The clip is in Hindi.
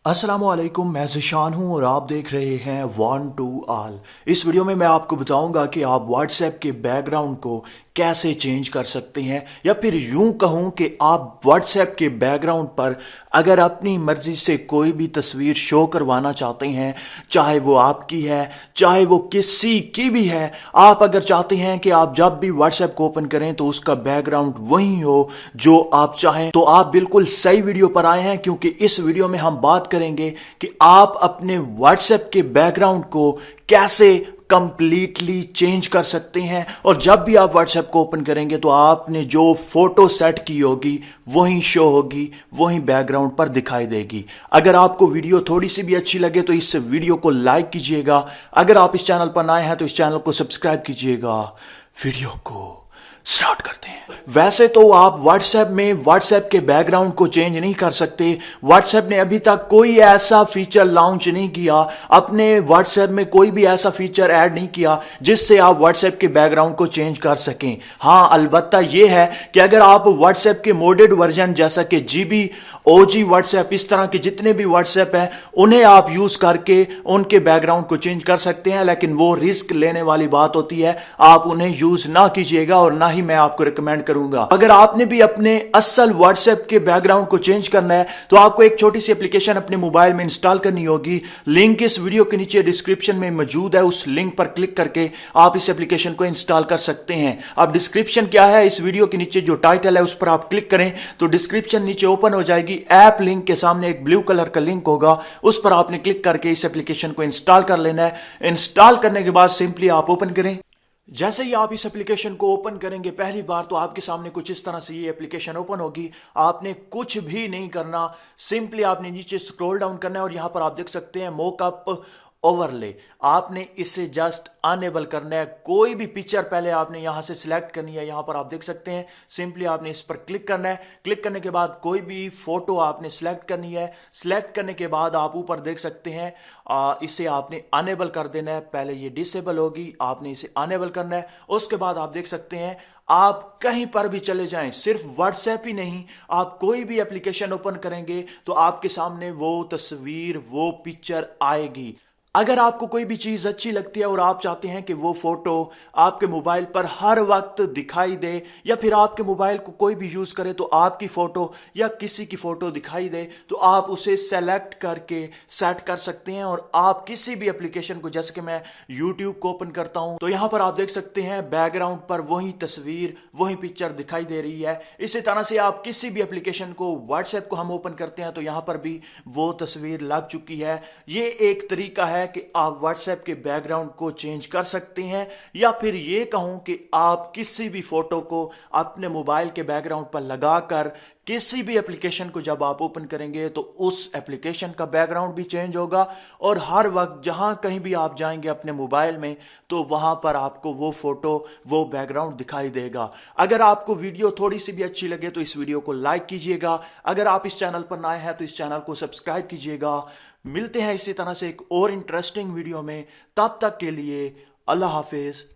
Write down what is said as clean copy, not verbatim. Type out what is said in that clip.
अस्सलामुअलैकुम, मैं ज़िशान हूँ और आप देख रहे हैं वन टू आल। इस वीडियो में मैं आपको बताऊंगा कि आप व्हाट्सएप के बैकग्राउंड को कैसे चेंज कर सकते हैं, या फिर यूं कहूं कि आप व्हाट्सएप के बैकग्राउंड पर अगर अपनी मर्जी से कोई भी तस्वीर शो करवाना चाहते हैं, चाहे वो आपकी है चाहे वो किसी की भी है, आप अगर चाहते हैं कि आप जब भी व्हाट्सएप को ओपन करें तो उसका बैकग्राउंड वही हो जो आप चाहें, तो आप बिल्कुल सही वीडियो पर आए हैं। क्योंकि इस वीडियो में हम बात करेंगे कि आप अपने व्हाट्सएप के बैकग्राउंड को कैसे कंप्लीटली चेंज कर सकते हैं, और जब भी आप व्हाट्सएप को ओपन करेंगे तो आपने जो फोटो सेट की होगी वही शो होगी, वही बैकग्राउंड पर दिखाई देगी। अगर आपको वीडियो थोड़ी सी भी अच्छी लगे तो इस वीडियो को लाइक कीजिएगा। अगर आप इस चैनल पर नए हैं तो इस चैनल को सब्सक्राइब कीजिएगा। वीडियो को स्टार्ट करते हैं। वैसे तो आप व्हाट्सएप में व्हाट्सएप के बैकग्राउंड को चेंज नहीं कर सकते। व्हाट्सएप ने अभी तक कोई ऐसा फीचर लॉन्च नहीं किया, अपने व्हाट्सएप में कोई भी ऐसा फीचर ऐड नहीं किया जिससे आप व्हाट्सएप के बैकग्राउंड को चेंज कर सकें। हाँ, अलबत्ता यह है कि अगर आप व्हाट्सएप के मोडेड वर्जन जैसा कि जीबी, ओजी व्हाट्सएप, इस तरह के जितने भी व्हाट्सएप हैं उन्हें आप यूज करके उनके बैकग्राउंड को चेंज कर सकते हैं, लेकिन वो रिस्क लेने वाली बात होती है। आप उन्हें यूज ना कीजिएगा और ना ही मैं आपको रिकमेंड करूंगा। अगर आपने भी अपने असल व्हाट्सएप के बैकग्राउंड को चेंज करना है तो आपको एक छोटी सी एप्लीकेशन अपने मोबाइल में इंस्टॉल करनी होगी। लिंक इस वीडियो के नीचे डिस्क्रिप्शन में मौजूद है। उस लिंक पर क्लिक करके आप इस एप्लीकेशन को इंस्टॉल कर सकते हैं। अब डिस्क्रिप्शन क्या है, इस वीडियो के नीचे जो टाइटल है उस पर आप क्लिक करें तो डिस्क्रिप्शन नीचे ओपन हो जाएगी। ऐप लिंक के सामने एक ब्लू कलर का लिंक होगा, उस पर आपने क्लिक करके इस एप्लीकेशन को इंस्टॉल कर लेना है। इंस्टॉल करने के बाद सिंपली आप ओपन करें। जैसे ही आप इस एप्लीकेशन को ओपन करेंगे पहली बार तो आपके सामने कुछ इस तरह से ये एप्लीकेशन ओपन होगी। आपने कुछ भी नहीं करना, सिंपली आपने नीचे स्क्रॉल डाउन करना है और यहां पर आप देख सकते हैं मोकअप ओवरले। आपने इसे जस्ट अनेबल करना है। कोई भी पिक्चर पहले आपने यहां से सिलेक्ट करनी है, यहां पर आप देख सकते हैं। सिंपली आपने इस पर क्लिक करना है। क्लिक करने के बाद कोई भी फोटो आपने सिलेक्ट करनी है। सिलेक्ट करने के बाद आप ऊपर देख सकते हैं इसे आपने अनेबल कर देना है। पहले ये डिसेबल होगी, आपने इसे अनेबल करना है। उसके बाद आप देख सकते हैं आप कहीं पर भी चले जाएं, सिर्फ व्हाट्सएप ही नहीं, आप कोई भी एप्लीकेशन ओपन करेंगे तो आपके सामने वो तस्वीर, वो पिक्चर आएगी। अगर आपको कोई भी चीज अच्छी लगती है और आप चाहते हैं कि वो फोटो आपके मोबाइल पर हर वक्त दिखाई दे, या फिर आपके मोबाइल को कोई भी यूज करे तो आपकी फोटो या किसी की फोटो दिखाई दे, तो आप उसे सेलेक्ट करके सेट कर सकते हैं। और आप किसी भी एप्लीकेशन को, जैसे कि मैं यूट्यूब को ओपन करता हूं तो यहां पर आप देख सकते हैं बैकग्राउंड पर वही तस्वीर, वही पिक्चर दिखाई दे रही है। इसी तरह से आप किसी भी एप्लीकेशन को, व्हाट्सएप को हम ओपन करते हैं तो यहां पर भी वो तस्वीर लग चुकी है। ये एक तरीका है कि आप व्हाट्सएप के बैकग्राउंड को चेंज कर सकते हैं, या फिर ये कहूं कि आप किसी भी फोटो को अपने मोबाइल के बैकग्राउंड पर लगाकर किसी भी एप्लीकेशन को जब आप ओपन करेंगे तो उस एप्लीकेशन का बैकग्राउंड भी चेंज होगा, और हर वक्त जहां कहीं भी आप जाएंगे अपने मोबाइल में तो वहां पर आपको वो फोटो, वो बैकग्राउंड दिखाई देगा। अगर आपको वीडियो थोड़ी सी भी अच्छी लगे तो इस वीडियो को लाइक कीजिएगा। अगर आप इस चैनल पर नए हैं तो इस चैनल को सब्सक्राइब कीजिएगा। मिलते हैं इसी तरह से एक और इंटरेस्टिंग वीडियो में। तब तक के लिए अल्लाह हाफिज।